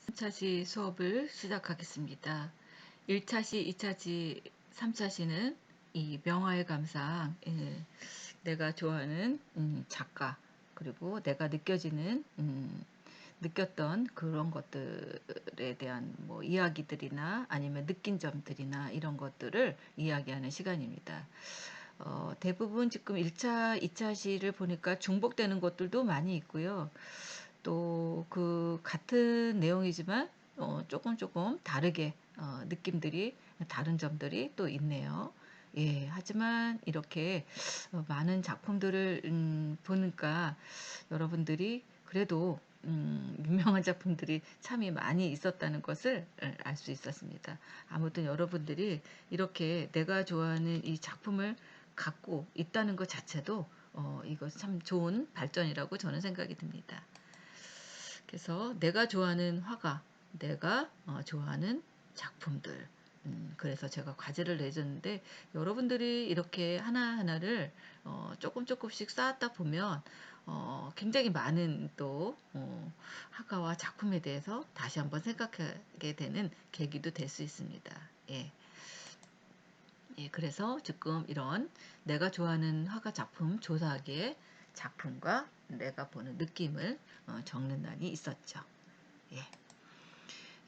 3차시 수업을 시작하겠습니다. 1차시, 2차시, 3차시는 이 명화의 감상, 내가 좋아하는 작가, 그리고 내가 느꼈던 그런 것들에 대한 뭐 이야기들이나 아니면 느낀 점들이나 이런 것들을 이야기하는 시간입니다. 대부분 지금 1차, 2차시를 보니까 중복되는 것들도 많이 있고요. 또 그 같은 내용이지만 조금 다르게 느낌들이 다른 점들이 또 있네요. 예, 하지만 이렇게 많은 작품들을 보니까 여러분들이 그래도 유명한 작품들이 참이 많이 있었다는 것을 알 수 있었습니다. 아무튼 여러분들이 이렇게 내가 좋아하는 이 작품을 갖고 있다는 것 자체도 이거 참 좋은 발전이라고 저는 생각이 듭니다. 그래서 내가 좋아하는 화가, 내가 좋아하는 작품들. 그래서 제가 과제를 내줬는데 여러분들이 이렇게 하나하나를 조금씩 쌓았다 보면 굉장히 많은 또 화가와 작품에 대해서 다시 한번 생각하게 되는 계기도 될 수 있습니다. 예. 예, 그래서 지금 이런 내가 좋아하는 화가 작품 조사하기에 작품과 내가 보는 느낌을 적는 난이 있었죠. 예.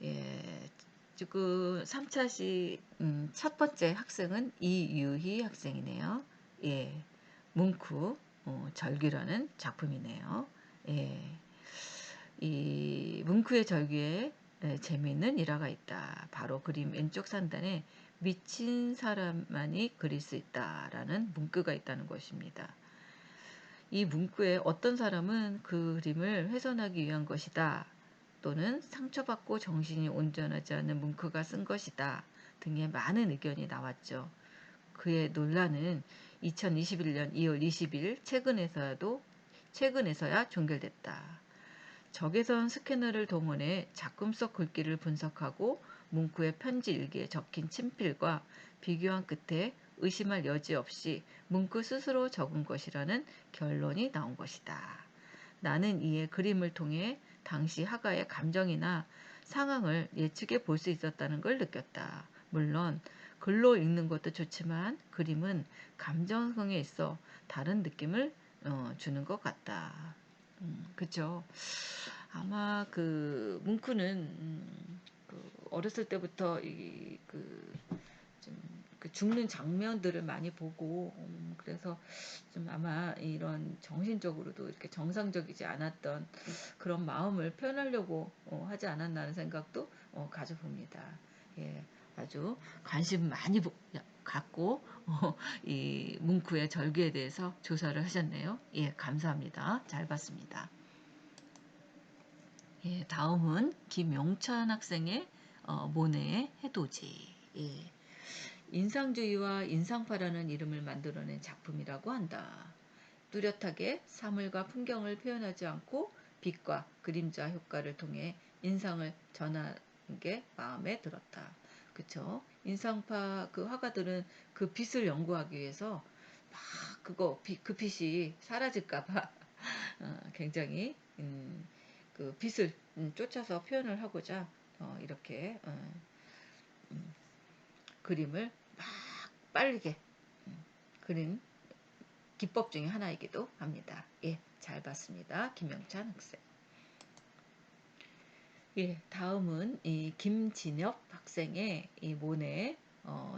예. 지금 3차시 첫 번째 학생은 이유희 학생이네요. 예. 뭉크 절규라는 작품이네요. 예. 이 뭉크의 절규에 재미있는 일화가 있다. 바로 그림 왼쪽 상단에 미친 사람만이 그릴 수 있다라는 문구가 있다는 것입니다. 이 문구에 어떤 사람은 그 그림을 훼손하기 위한 것이다. 또는 상처받고 정신이 온전하지 않은 뭉크가 쓴 것이다. 등의 많은 의견이 나왔죠. 그의 논란은 2021년 2월 20일 최근에서야 종결됐다. 적외선 스캐너를 동원해 작품 속 글귀를 분석하고 문구의 편지 일기에 적힌 친필과 비교한 끝에 의심할 여지 없이 문구 스스로 적은 것이라는 결론이 나온 것이다. 나는 이에 그림을 통해 당시 화가의 감정이나 상황을 예측해 볼 수 있었다는 걸 느꼈다. 물론 글로 읽는 것도 좋지만 그림은 감정성에 있어 다른 느낌을 주는 것 같다. 그죠. 아마 그 뭉크는 그 어렸을 때부터 그 죽는 장면들을 많이 보고 그래서 좀 아마 이런 정신적으로도 이렇게 정상적이지 않았던 그런 마음을 표현하려고 하지 않았나 하는 생각도 가져봅니다. 예, 아주 관심 많이 갖고 이 뭉크의 절규에 대해서 조사를 하셨네요. 예, 감사합니다. 잘 봤습니다. 예, 다음은 김용찬 학생의 모네의 해돋이. 예, 인상주의와 인상파라는 이름을 만들어낸 작품이라고 한다. 뚜렷하게 사물과 풍경을 표현하지 않고 빛과 그림자 효과를 통해 인상을 전하는 게 마음에 들었다. 그쵸? 인상파 그 화가들은 그 빛을 연구하기 위해서 막 그 빛이 사라질까봐 굉장히 그 빛을 쫓아서 표현을 하고자 이렇게 그림을 막 빠르게 그린 기법 중에 하나이기도 합니다. 예, 잘 봤습니다. 김영찬 학생. 예, 다음은 이 김진엽 학생의 이 모네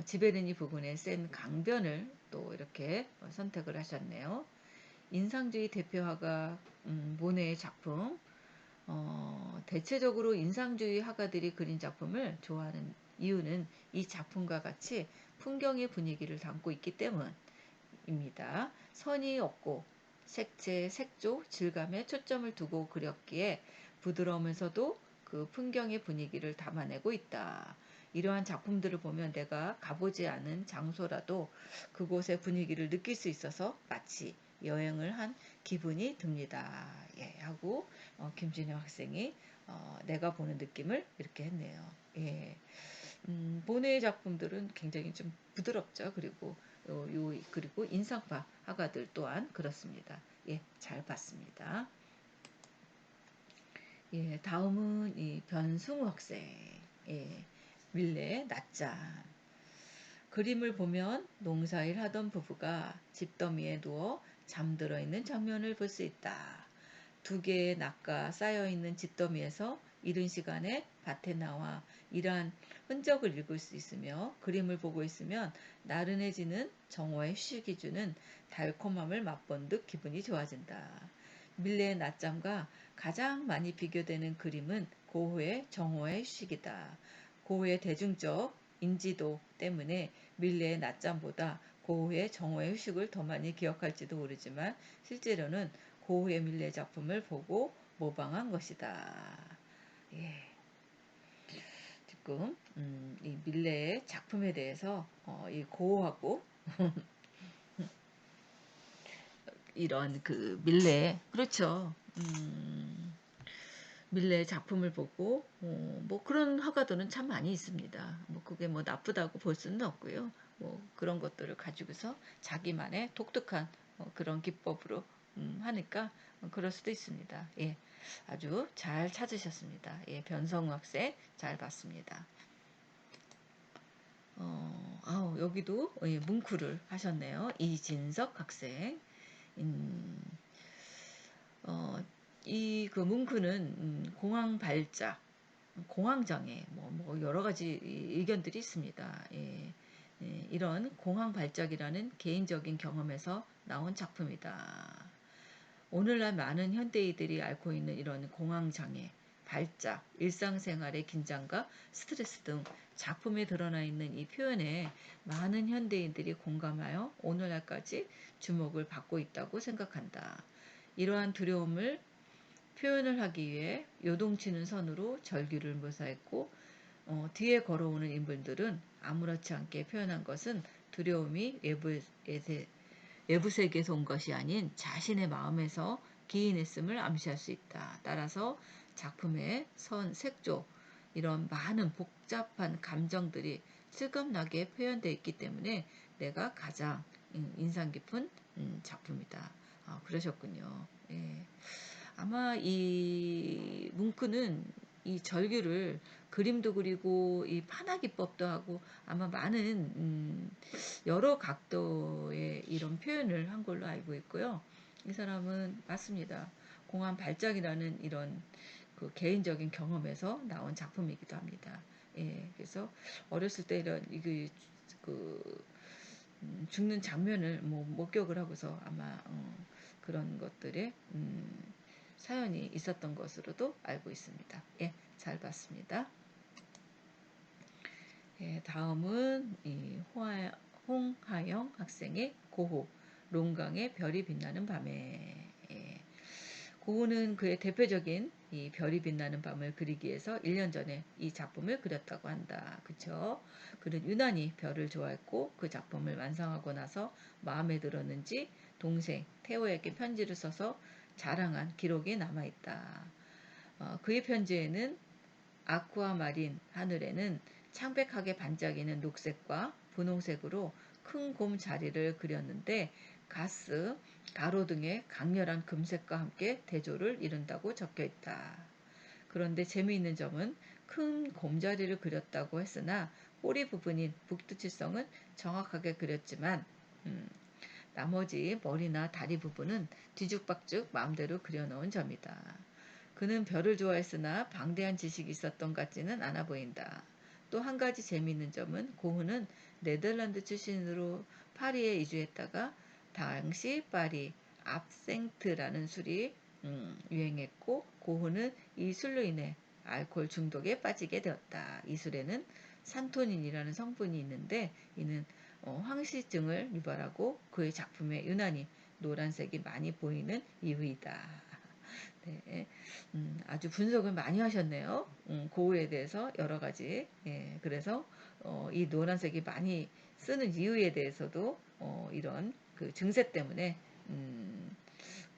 지베르니 부근의 센 강변을 또 이렇게 선택을 하셨네요. 인상주의 대표화가 모네의 작품. 대체적으로 인상주의 화가들이 그린 작품을 좋아하는 이유는 이 작품과 같이 풍경의 분위기를 담고 있기 때문입니다. 선이 없고 색채, 색조, 질감에 초점을 두고 그렸기에 부드러우면서도 그 풍경의 분위기를 담아내고 있다. 이러한 작품들을 보면 내가 가보지 않은 장소라도 그곳의 분위기를 느낄 수 있어서 마치 여행을 한 기분이 듭니다. 예, 하고 김진영 학생이 내가 보는 느낌을 이렇게 했네요. 예. 모네의 작품들은 굉장히 좀 부드럽죠. 그리고 인상파 화가들 또한 그렇습니다. 예, 잘 봤습니다. 예, 다음은 이 변승우 학생. 예, 밀레 낮잠. 그림을 보면 농사일 하던 부부가 집더미에 누워 잠들어 있는 장면을 볼 수 있다. 두 개의 낙가 쌓여있는 집더미에서 이른 시간에 밭에 나와 일한 흔적을 읽을 수 있으며 그림을 보고 있으면 나른해지는 정오의 휴식이 주는 달콤함을 맛본 듯 기분이 좋아진다. 밀레의 낮잠과 가장 많이 비교되는 그림은 고흐의 정오의 휴식이다. 고흐의 대중적 인지도 때문에 밀레의 낮잠보다 고흐의 정오의 휴식을 더 많이 기억할지도 모르지만 실제로는 고흐의 밀레 작품을 보고 모방한 것이다. 예, 지금 이 밀레의 작품에 대해서 이 고흐하고 이런 그 밀레 그렇죠. 밀레의 작품을 보고 뭐 그런 화가들은 참 많이 있습니다. 뭐 그게 뭐 나쁘다고 볼 수는 없고요. 뭐 그런 것들을 가지고서 자기만의 독특한 그런 기법으로 하니까 그럴 수도 있습니다. 예, 아주 잘 찾으셨습니다. 예, 변성우 학생 잘 봤습니다. 여기도 예, 문구를 하셨네요. 이진석 학생. 음, 이 그 문구는 공황 발작, 공황장애, 뭐 여러 가지 의견들이 있습니다. 예, 예, 이런 공황 발작이라는 개인적인 경험에서 나온 작품이다. 오늘날 많은 현대인들이 앓고 있는 이런 공황장애, 발작, 일상생활의 긴장과 스트레스 등 작품에 드러나 있는 이 표현에 많은 현대인들이 공감하여 오늘날까지 주목을 받고 있다고 생각한다. 이러한 두려움을 표현을 하기 위해 요동치는 선으로 절규를 묘사했고 뒤에 걸어오는 인물들은 아무렇지 않게 표현한 것은 두려움이 외부 세계에서 온 것이 아닌 자신의 마음에서 기인했음을 암시할 수 있다. 따라서 작품의 선, 색조 이런 많은 복잡한 감정들이 실감나게 표현되어 있기 때문에 내가 가장 인상 깊은 작품이다. 그러셨군요. 예. 아마 이 문크는 이 절규를 그림도 그리고 이 판화 기법도 하고 아마 많은 여러 각도의 이런 표현을 한 걸로 알고 있고요. 이 사람은 맞습니다. 공안 발작이라는 이런 그 개인적인 경험에서 나온 작품이기도 합니다. 예, 그래서 어렸을 때 이런 그 죽는 장면을 뭐 목격을 하고서 아마 그런 것들에 사연이 있었던 것으로도 알고 있습니다. 예, 잘 봤습니다. 예, 다음은 홍하영 학생의 고호, 롱강의 별이 빛나는 밤에. 예, 고호는 그의 대표적인 이 별이 빛나는 밤을 그리기 위해서 1년 전에 이 작품을 그렸다고 한다. 그쵸? 그는 유난히 별을 좋아했고 그 작품을 완성하고 나서 마음에 들었는지 동생 태호에게 편지를 써서 자랑한 기록이 남아있다. 그의 편지에는 아쿠아마린 하늘에는 창백하게 반짝이는 녹색과 분홍색으로 큰 곰 자리를 그렸는데 가스, 가로등의 강렬한 금색과 함께 대조를 이룬다고 적혀 있다. 그런데 재미있는 점은 큰 곰자리를 그렸다고 했으나 꼬리 부분인 북두칠성은 정확하게 그렸지만 나머지 머리나 다리 부분은 뒤죽박죽 마음대로 그려놓은 점이다. 그는 별을 좋아했으나 방대한 지식이 있었던 것 같지는 않아 보인다. 또 한 가지 재미있는 점은 고흐는 네덜란드 출신으로 파리에 이주했다가 당시 파리 압생트라는 술이 유행했고 고흐는 이 술로 인해 알코올 중독에 빠지게 되었다. 이 술에는 산토닌이라는 성분이 있는데 이는 황실증을 유발하고 그의 작품에 유난히 노란색이 많이 보이는 이유이다. 네, 아주 분석을 많이 하셨네요. 고흐에 대해서 여러 가지. 예, 그래서 이 노란색이 많이 쓰는 이유에 대해서도 이런 그 증세 때문에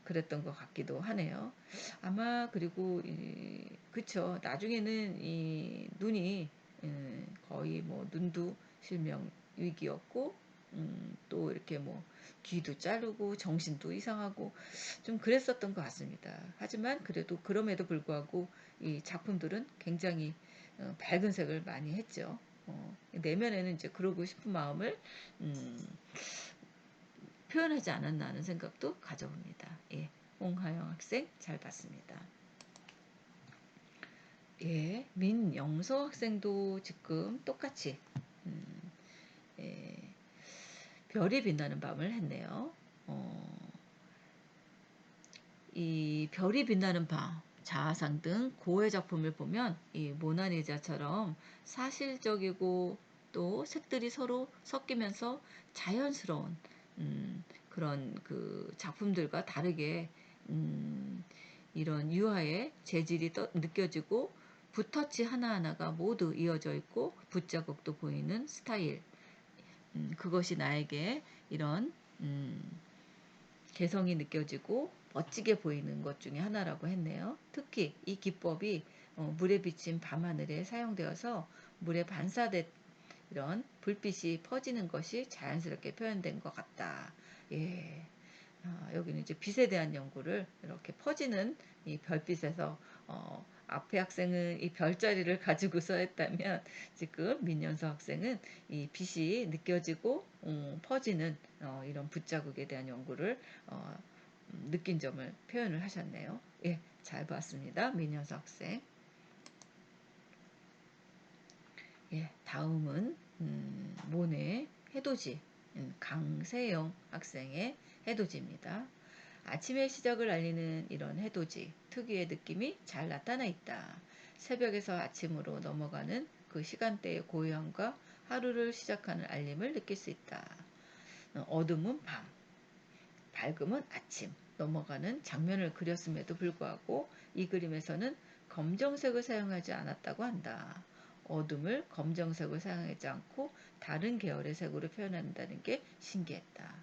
그랬던 것 같기도 하네요. 아마 그리고 그쵸. 나중에는 이 눈이 거의 뭐 눈두 실명 위기였고 또 이렇게 뭐 귀도 자르고 정신도 이상하고 좀 그랬었던 것 같습니다. 하지만 그래도 그럼에도 불구하고 이 작품들은 굉장히 밝은 색을 많이 했죠. 내면에는 이제 그러고 싶은 마음을 음, 표현하지 않았나 하는 생각도 가져봅니다. 예, 홍하영 학생 잘 봤습니다. 예, 민영서 학생도 지금 똑같이 예, 별이 빛나는 밤을 했네요. 이 별이 빛나는 밤, 자아상 등 고해 작품을 보면 이 모나리자처럼 사실적이고 또 색들이 서로 섞이면서 자연스러운 그런 그 작품들과 다르게 이런 유화의 재질이 느껴지고 붓터치 하나하나가 모두 이어져 있고 붓자국도 보이는 스타일. 그것이 나에게 이런 개성이 느껴지고 멋지게 보이는 것 중에 하나라고 했네요. 특히 이 기법이 물에 비친 밤하늘에 사용되어서 물에 반사된 이런 불빛이 퍼지는 것이 자연스럽게 표현된 것 같다. 예. 여기는 이제 빛에 대한 연구를 이렇게 퍼지는 이 별빛에서 앞에 학생은 이 별자리를 가지고서 했다면 지금 민현서 학생은 이 빛이 느껴지고 퍼지는 이런 붓자국에 대한 연구를 느낀 점을 표현을 하셨네요. 예, 잘 봤습니다. 민현서 학생. 예, 다음은 모네 해돋이 강세영 학생의 해돋이입니다. 아침의 시작을 알리는 이런 해돋이 특유의 느낌이 잘 나타나 있다. 새벽에서 아침으로 넘어가는 그 시간대의 고요함과 하루를 시작하는 알림을 느낄 수 있다. 어둠은 밤, 밝음은 아침 넘어가는 장면을 그렸음에도 불구하고 이 그림에서는 검정색을 사용하지 않았다고 한다. 어둠을 검정색을 사용하지 않고 다른 계열의 색으로 표현한다는 게 신기했다.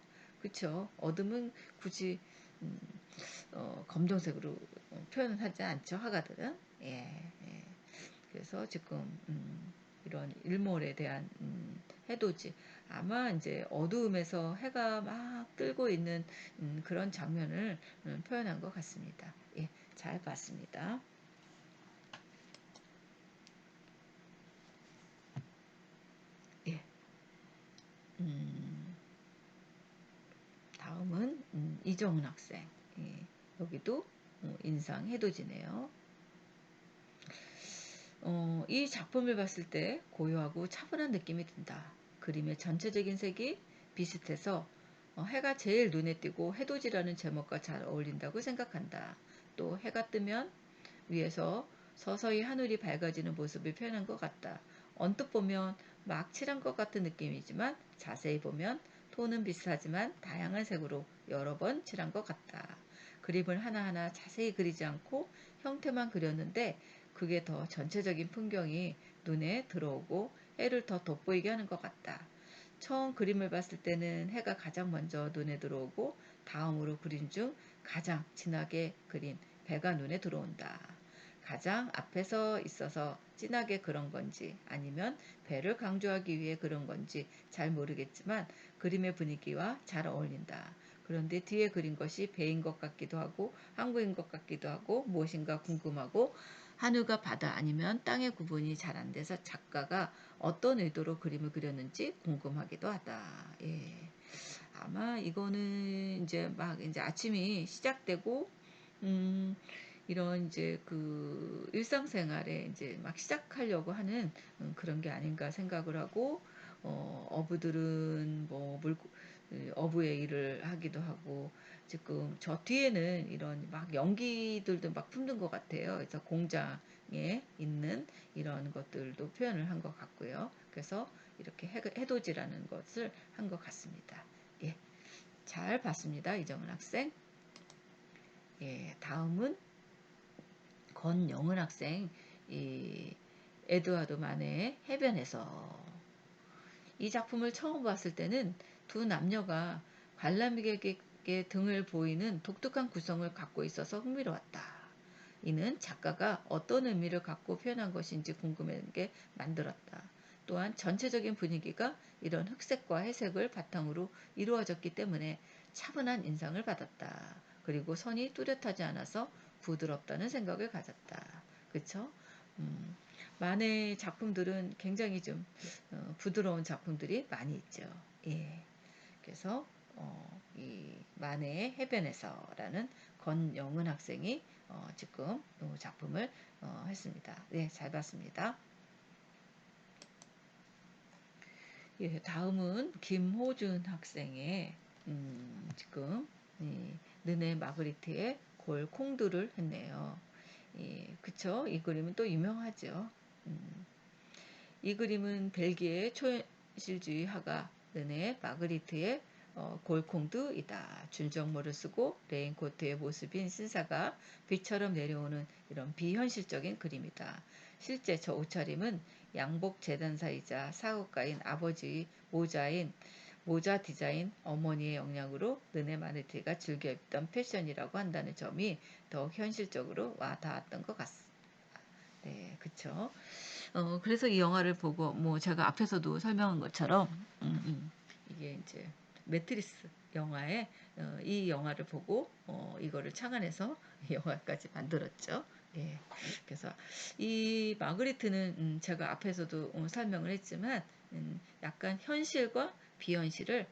그쵸? 어둠은 굳이 음, 검정색으로 표현을 하지 않죠. 화가들은. 예, 예. 그래서 지금 이런 일몰에 대한 해돋이 아마 이제 어두움에서 해가 막 뜨고 있는 그런 장면을 표현한 것 같습니다. 예, 잘 봤습니다. 예, 다음은 이정은 학생. 예, 여기도 인상 해돋이네요. 이 작품을 봤을 때 고요하고 차분한 느낌이 든다. 그림의 전체적인 색이 비슷해서 해가 제일 눈에 띄고 해돋이라는 제목과 잘 어울린다고 생각한다. 또 해가 뜨면 위에서 서서히 하늘이 밝아지는 모습을 표현한 것 같다. 언뜻 보면 막 칠한 것 같은 느낌이지만 자세히 보면 톤은 비슷하지만 다양한 색으로 여러 번 칠한 것 같다. 그림을 하나하나 자세히 그리지 않고 형태만 그렸는데 그게 더 전체적인 풍경이 눈에 들어오고 해를 더 돋보이게 하는 것 같다. 처음 그림을 봤을 때는 해가 가장 먼저 눈에 들어오고 다음으로 그린 중 가장 진하게 그린 배가 눈에 들어온다. 가장 앞에서 있어서 진하게 그런 건지 아니면 배를 강조하기 위해 그런 건지 잘 모르겠지만 그림의 분위기와 잘 어울린다. 그런데 뒤에 그린 것이 배인 것 같기도 하고 항구인 것 같기도 하고 무엇인가 궁금하고 하늘과 바다 아니면 땅의 구분이 잘 안 돼서 작가가 어떤 의도로 그림을 그렸는지 궁금하기도 하다. 예. 아마 이거는 이제 막 이제 아침이 시작되고 음, 이런 이제 그 일상생활에 이제 막 시작하려고 하는 그런 게 아닌가 생각을 하고 어부들은 뭐 어부의 일을 하기도 하고 지금 저 뒤에는 이런 막 연기들도 막 품는 것 같아요. 그래서 공장에 있는 이런 것들도 표현을 한 것 같고요. 그래서 이렇게 해돋이라는 것을 한 것 같습니다. 예, 잘 봤습니다. 이정은 학생. 예, 다음은 권영은 학생, 이 에드와드 만의 해변에서 이 작품을 처음 봤을 때는 두 남녀가 관람객에게 등을 보이는 독특한 구성을 갖고 있어서 흥미로웠다. 이는 작가가 어떤 의미를 갖고 표현한 것인지 궁금하게 만들었다. 또한 전체적인 분위기가 이런 흑색과 회색을 바탕으로 이루어졌기 때문에 차분한 인상을 받았다. 그리고 선이 뚜렷하지 않아서 부드럽다는 생각을 가졌다. 그쵸? 음, 만의 작품들은 굉장히 좀 부드러운 작품들이 많이 있죠. 예. 그래서 이 만해의 해변에서라는 권영은 학생이 지금 이 작품을 했습니다. 네, 잘 봤습니다. 예, 다음은 김호준 학생의 지금 이 르네 마그리트의 골콩두를 했네요. 예, 그쵸? 이 그림은 또 유명하죠. 음, 이 그림은 벨기에 초현실주의 화가 르네 마그리트의 골콩드이다. 줄정모를 쓰고 레인코트의 모습인 신사가 비처럼 내려오는 이런 비현실적인 그림이다. 실제 저 옷차림은 양복 재단사이자 사업가인 아버지의 모자 디자인 어머니의 영향으로 르네 마그리트가 즐겨 입던 패션이라고 한다는 점이 더욱 현실적으로 와 닿았던 것 같습니다. 네, 그쵸. 그래서 이 영화를 보고 뭐 제가 앞에서도 설명한 것처럼 이게 이제 매트리스 영화에 이 영화를 보고 이거를 착안해서 이 영화까지 만들었죠. 예. 그래서 이 마그리트는 제가 앞에서도 설명을 했지만 약간 현실과 비현실을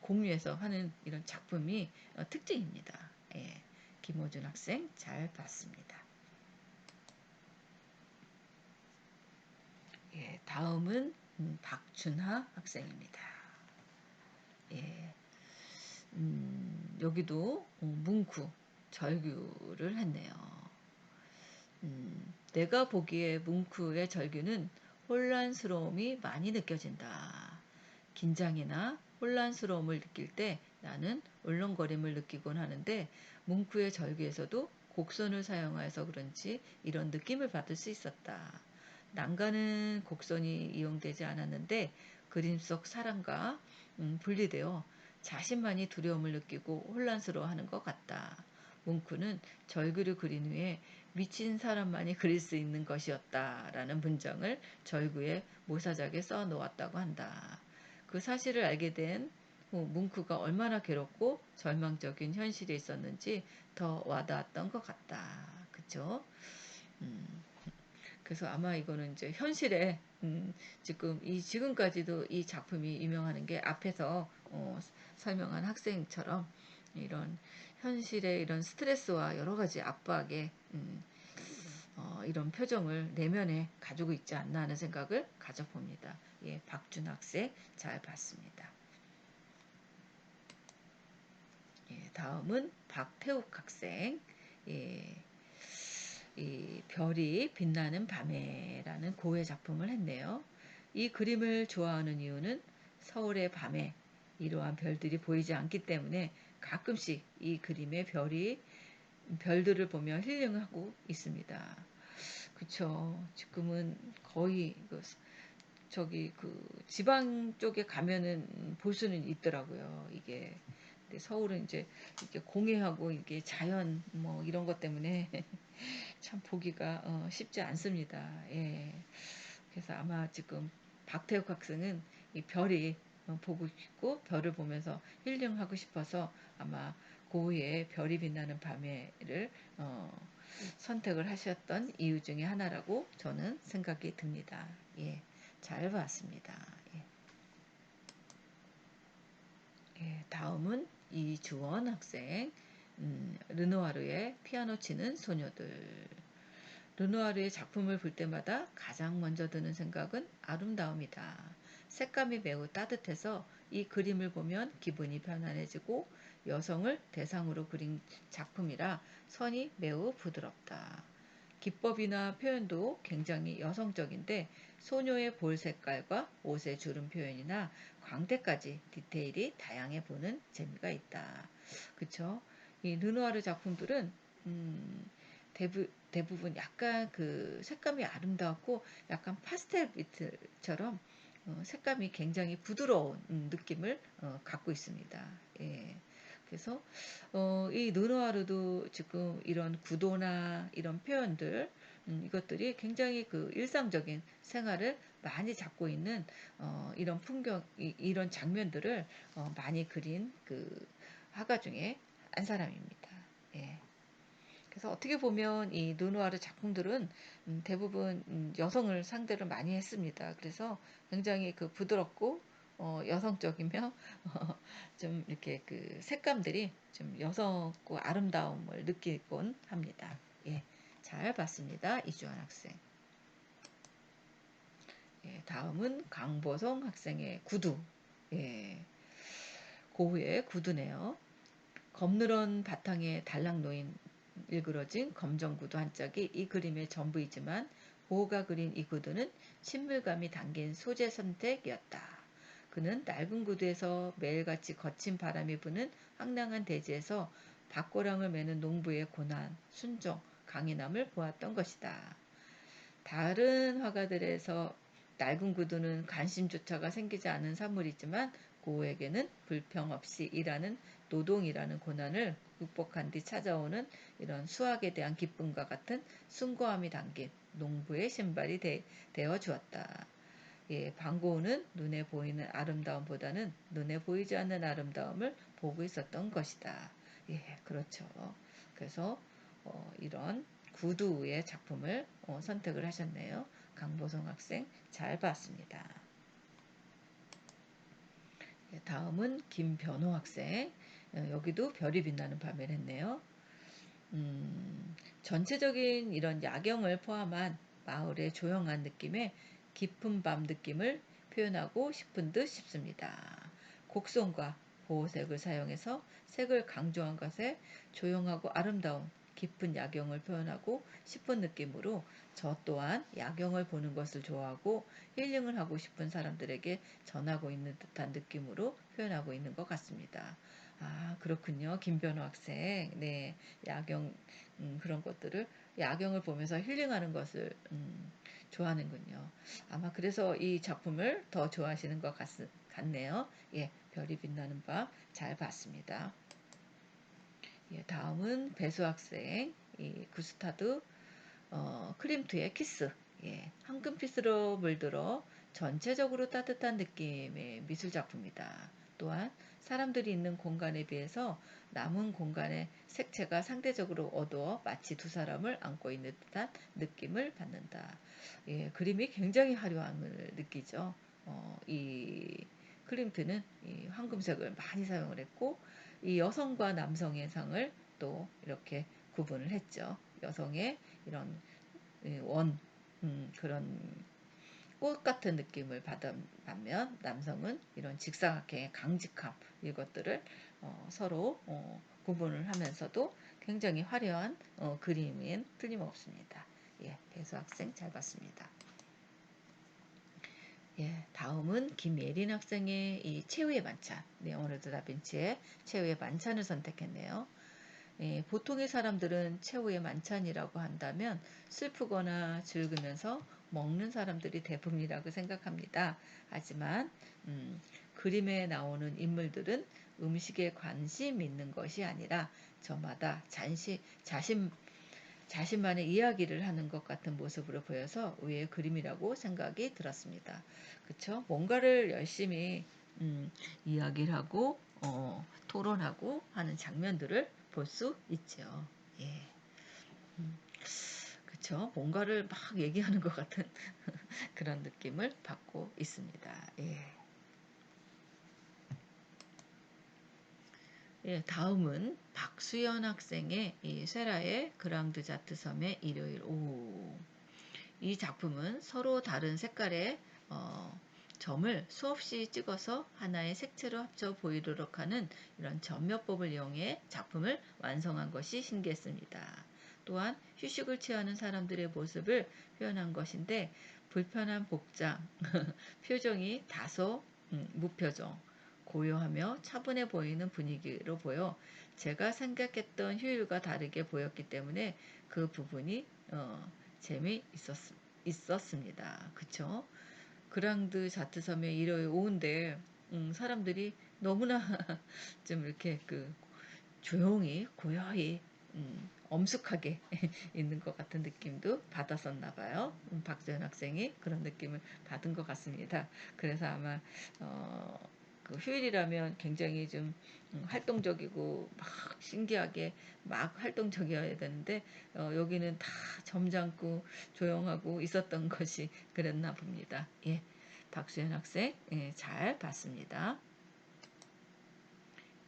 공유해서 하는 이런 작품이 특징입니다. 예. 김호준 학생 잘 봤습니다. 예, 다음은 박준하 학생입니다. 예, 여기도 뭉크 절규를 했네요. 내가 보기에 뭉크의 절규는 혼란스러움이 많이 느껴진다. 긴장이나 혼란스러움을 느낄 때 나는 울렁거림을 느끼곤 하는데 뭉크의 절규에서도 곡선을 사용해서 그런지 이런 느낌을 받을 수 있었다. 난가는 곡선이 이용되지 않았는데 그림 속 사람과 분리되어 자신만이 두려움을 느끼고 혼란스러워하는 것 같다. 뭉크는 절규를 그린 후에 미친 사람만이 그릴 수 있는 것이었다라는 문장을 절규의 모사작에 써 놓았다고 한다. 그 사실을 알게 된 뭉크가 얼마나 괴롭고 절망적인 현실에 있었는지 더 와닿았던 것 같다. 그쵸? 음, 그래서 아마 이거는 이제 현실에 지금까지도 이 작품이 유명하는 게 앞에서 설명한 학생처럼 이런 현실의 이런 스트레스와 여러 가지 압박에 이런 표정을 내면에 가지고 있지 않나 하는 생각을 가져봅니다. 예, 박준 학생 잘 봤습니다. 예, 다음은 박태욱 학생. 예, 이 별이 빛나는 밤에라는 고해 작품을 했네요. 이 그림을 좋아하는 이유는 서울의 밤에 이러한 별들이 보이지 않기 때문에 가끔씩 이 그림의 별들을 보며 힐링하고 있습니다. 그쵸. 지금은 거의 저기 지방 쪽에 가면은 볼 수는 있더라고요. 이게. 근데 서울은 이제 이렇게 공해하고 이게 자연 뭐 이런 것 때문에 참 보기가 쉽지 않습니다. 예. 그래서 아마 지금 박태욱 학생은 이 별이 보고 싶고 별을 보면서 힐링하고 싶어서 아마 고흐의 별이 빛나는 밤에를 선택을 하셨던 이유 중에 하나라고 저는 생각이 듭니다. 예, 잘 봤습니다. 예. 예, 다음은 이주원 학생, 르누아르의 피아노 치는 소녀들. 르누아르의 작품을 볼 때마다 가장 먼저 드는 생각은 아름다움이다. 색감이 매우 따뜻해서 이 그림을 보면 기분이 편안해지고 여성을 대상으로 그린 작품이라 선이 매우 부드럽다. 기법이나 표현도 굉장히 여성적인데 소녀의 볼 색깔과 옷의 주름 표현이나 광대까지 디테일이 다양해 보는 재미가 있다. 그쵸? 이 르누아르 작품들은 음, 대부분 약간 그 색감이 아름다웠고 약간 파스텔 비트처럼 색감이 굉장히 부드러운 느낌을 갖고 있습니다. 예. 그래서 이 느누아르도 지금 이런 구도나 이런 표현들 이것들이 굉장히 그 일상적인 생활을 많이 잡고 있는 이런 풍경, 이런 장면들을 많이 그린 그 화가 중에 한 사람입니다. 예. 그래서 어떻게 보면 이 르누아르 작품들은 대부분 여성을 상대로 많이 했습니다. 그래서 굉장히 그 부드럽고 여성적이며 좀 이렇게 그 색감들이 좀 여성고 아름다움을 느끼곤 합니다. 예, 잘 봤습니다. 이주환 학생. 예, 다음은 강보성 학생의 구두. 예, 고흐의 구두네요. 검느런 바탕에 달랑 놓인 일그러진 검정 구두 한 짝이 이 그림의 전부이지만 고흐가 그린 이 구두는 친밀감이 담긴 소재 선택이었다. 그는 낡은 구두에서 매일같이 거친 바람이 부는 황량한 대지에서 밭고랑을 매는 농부의 고난, 순정, 강인함을 보았던 것이다. 다른 화가들에서 낡은 구두는 관심조차가 생기지 않은 산물이지만 고흐에게는 불평 없이 일하는 노동이라는 고난을 극복한 뒤 찾아오는 이런 수학에 대한 기쁨과 같은 숭고함이 담긴 농부의 신발이 되어 주었다. 예, 반고흐는 눈에 보이는 아름다움보다는 눈에 보이지 않는 아름다움을 보고 있었던 것이다. 예, 그렇죠. 그래서 이런 구두의 작품을 선택을 하셨네요. 강보성 학생 잘 봤습니다. 예, 다음은 김변호 학생. 여기도 별이 빛나는 밤을 했네요. 전체적인 이런 야경을 포함한 마을의 조용한 느낌에 깊은 밤 느낌을 표현하고 싶은 듯 싶습니다. 곡선과 보호색을 사용해서 색을 강조한 것에 조용하고 아름다운 깊은 야경을 표현하고 싶은 느낌으로 저 또한 야경을 보는 것을 좋아하고 힐링을 하고 싶은 사람들에게 전하고 있는 듯한 느낌으로 표현하고 있는 것 같습니다. 아, 그렇군요. 김변호 학생. 네. 야경, 그런 것들을, 야경을 보면서 힐링하는 것을, 좋아하는군요. 아마 그래서 이 작품을 더 좋아하시는 것 같네요. 예. 별이 빛나는 밤 잘 봤습니다. 예, 다음은 배수 학생, 이 구스타드 클림트의 키스. 예, 황금빛으로 물들어 전체적으로 따뜻한 느낌의 미술 작품이다. 또한 사람들이 있는 공간에 비해서 남은 공간의 색채가 상대적으로 어두워 마치 두 사람을 안고 있는 듯한 느낌을 받는다. 예, 그림이 굉장히 화려함을 느끼죠. 이 클림트는 이 황금색을 많이 사용을 했고 이 여성과 남성의 상을 또 이렇게 구분을 했죠. 여성의 이런 원 그런 꽃 같은 느낌을 받으면 남성은 이런 직사각형의 강직함 이것들을 서로 구분을 하면서도 굉장히 화려한 그림인 틀림없습니다. 예, 배수 학생 잘 봤습니다. 예, 다음은 김예린 학생의 이 최후의 만찬, 레오나르도 다빈치의 최후의 만찬을 선택했네요. 예, 보통의 사람들은 최후의 만찬이라고 한다면 슬프거나 즐기면서 먹는 사람들이 대부분이라고 생각합니다. 하지만 그림에 나오는 인물들은 음식에 관심 있는 것이 아니라 저마다 자신만의 이야기를 하는 것 같은 모습으로 보여서 의외의 그림이라고 생각이 들었습니다. 그쵸? 뭔가를 열심히 이야기를 하고 토론하고 하는 장면들을 볼 수 있죠. 예. 그쵸? 뭔가를 막 얘기하는 것 같은 그런 느낌을 받고 있습니다. 예. 예, 다음은 박수연 학생의 이 세라의 그랑드 자트 섬의 일요일 오후. 이 작품은 서로 다른 색깔의 점을 수없이 찍어서 하나의 색채로 합쳐 보이도록 하는 이런 점묘법을 이용해 작품을 완성한 것이 신기했습니다. 또한 휴식을 취하는 사람들의 모습을 표현한 것인데 불편한 복장, 표정이 다소 무표정, 고요하며 차분해 보이는 분위기로 보여 제가 생각했던 휴일과 다르게 보였기 때문에 그 부분이 재미있었습니다. 그쵸? 그랑드 자트섬의 일요일 오후인데 사람들이 너무나 좀 이렇게 그 조용히 고요히 엄숙하게 있는 것 같은 느낌도 받았었나 봐요. 박소연 학생이 그런 느낌을 받은 것 같습니다. 그래서 아마 그 휴일이라면 굉장히 좀 활동적이고 막 신기하게 막 활동적이어야 되는데 여기는 다 점잖고 조용하고 있었던 것이 그랬나 봅니다. 예, 박수현 학생 잘 봤습니다.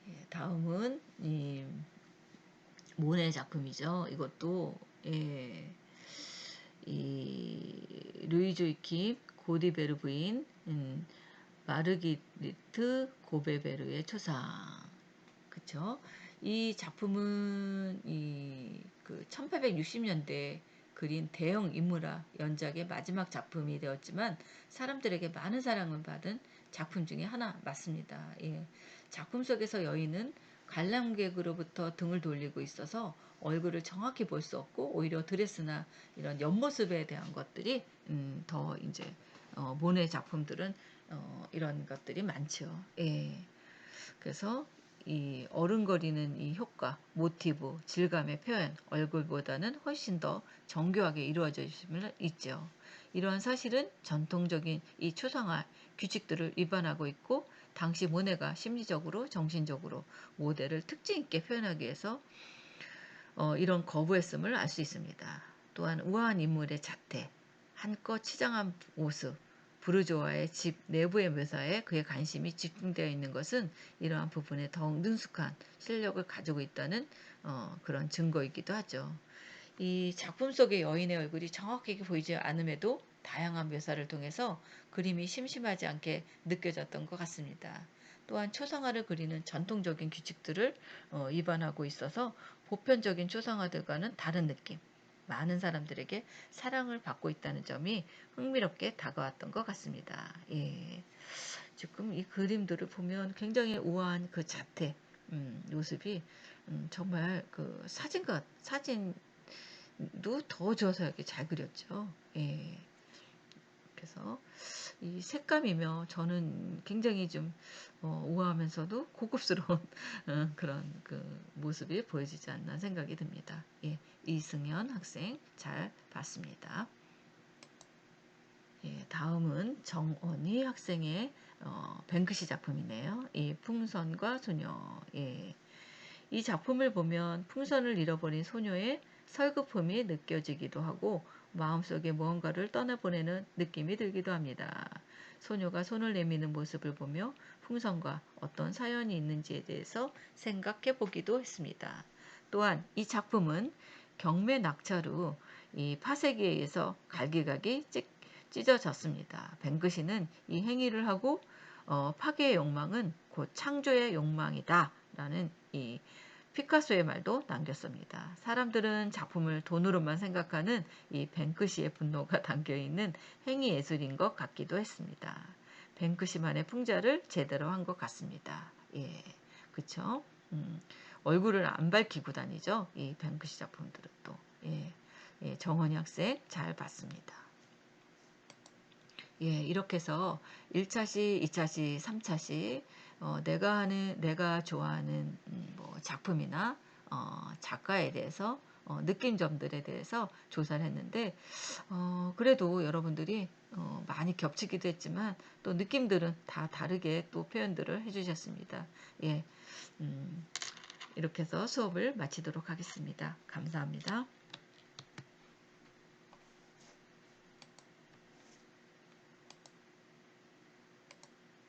예, 다음은 이 모네 작품이죠. 이것도 예, 이 루이 조이킴 고디베르 부인 마르기리트 고베베르의 초상. 그쵸? 이 작품은 그 1860년대 그린 대형 인물화 연작의 마지막 작품이 되었지만 사람들에게 많은 사랑을 받은 작품 중에 하나 맞습니다. 예. 작품 속에서 여인은 관람객으로부터 등을 돌리고 있어서 얼굴을 정확히 볼 수 없고 오히려 드레스나 이런 옆모습에 대한 것들이 더 이제 모네 작품들은 이런 것들이 많죠. 예. 그래서 이 어른거리는 이 효과, 모티브, 질감의 표현, 얼굴보다는 훨씬 더 정교하게 이루어져 있음을 있죠. 이러한 사실은 전통적인 이 초상화 규칙들을 위반하고 있고 당시 모네가 심리적으로 정신적으로 모델을 특징 있게 표현하기 위해서 이런 거부했음을 알 수 있습니다. 또한 우아한 인물의 자태, 한껏 치장한 모습, 부르조아의 집 내부의 묘사에 그의 관심이 집중되어 있는 것은 이러한 부분에 더욱 능숙한 실력을 가지고 있다는 그런 증거이기도 하죠. 이 작품 속의 여인의 얼굴이 정확하게 보이지 않음에도 다양한 묘사를 통해서 그림이 심심하지 않게 느껴졌던 것 같습니다. 또한 초상화를 그리는 전통적인 규칙들을 위반하고 있어서 보편적인 초상화들과는 다른 느낌, 많은 사람들에게 사랑을 받고 있다는 점이 흥미롭게 다가왔던 것 같습니다. 예. 지금 이 그림들을 보면 굉장히 우아한 그 자태, 모습이 정말 그 사진도 더 저서하게 잘 그렸죠. 예. 그래서 이 색감이며 저는 굉장히 좀 우아하면서도 고급스러운 그런 그 모습이 보여지지 않나 생각이 듭니다. 예, 이승현 학생 잘 봤습니다. 예, 다음은 정원희 학생의 뱅크시 작품이네요. 이 풍선과 소녀. 예. 이 작품을 보면 풍선을 잃어버린 소녀의 설그품이 느껴지기도 하고 마음속에 무언가를 떠나보내는 느낌이 들기도 합니다. 소녀가 손을 내미는 모습을 보며 풍선과 어떤 사연이 있는지에 대해서 생각해 보기도 했습니다. 또한 이 작품은 경매 낙찰 이 파쇄기에 의해서 갈기갈기 찢어졌습니다. 뱅크시는 이 행위를 하고 파괴의 욕망은 곧 창조의 욕망이다 라는 이 피카소의 말도 남겼습니다. 사람들은 작품을 돈으로만 생각하는 이 뱅크시의 분노가 담겨있는 행위 예술인 것 같기도 했습니다. 뱅크시만의 풍자를 제대로 한 것 같습니다. 예, 그쵸? 얼굴을 안 밝히고 다니죠. 이 뱅크시 작품들은 또. 예, 예, 정원희 학생 잘 봤습니다. 예, 이렇게 해서 1차시, 2차시, 3차시 내가 좋아하는 뭐 작품이나 작가에 대해서 느낀 점들에 대해서 조사를 했는데 그래도 여러분들이 많이 겹치기도 했지만 또 느낌들은 다 다르게 또 표현들을 해주셨습니다. 예, 이렇게 해서 수업을 마치도록 하겠습니다. 감사합니다.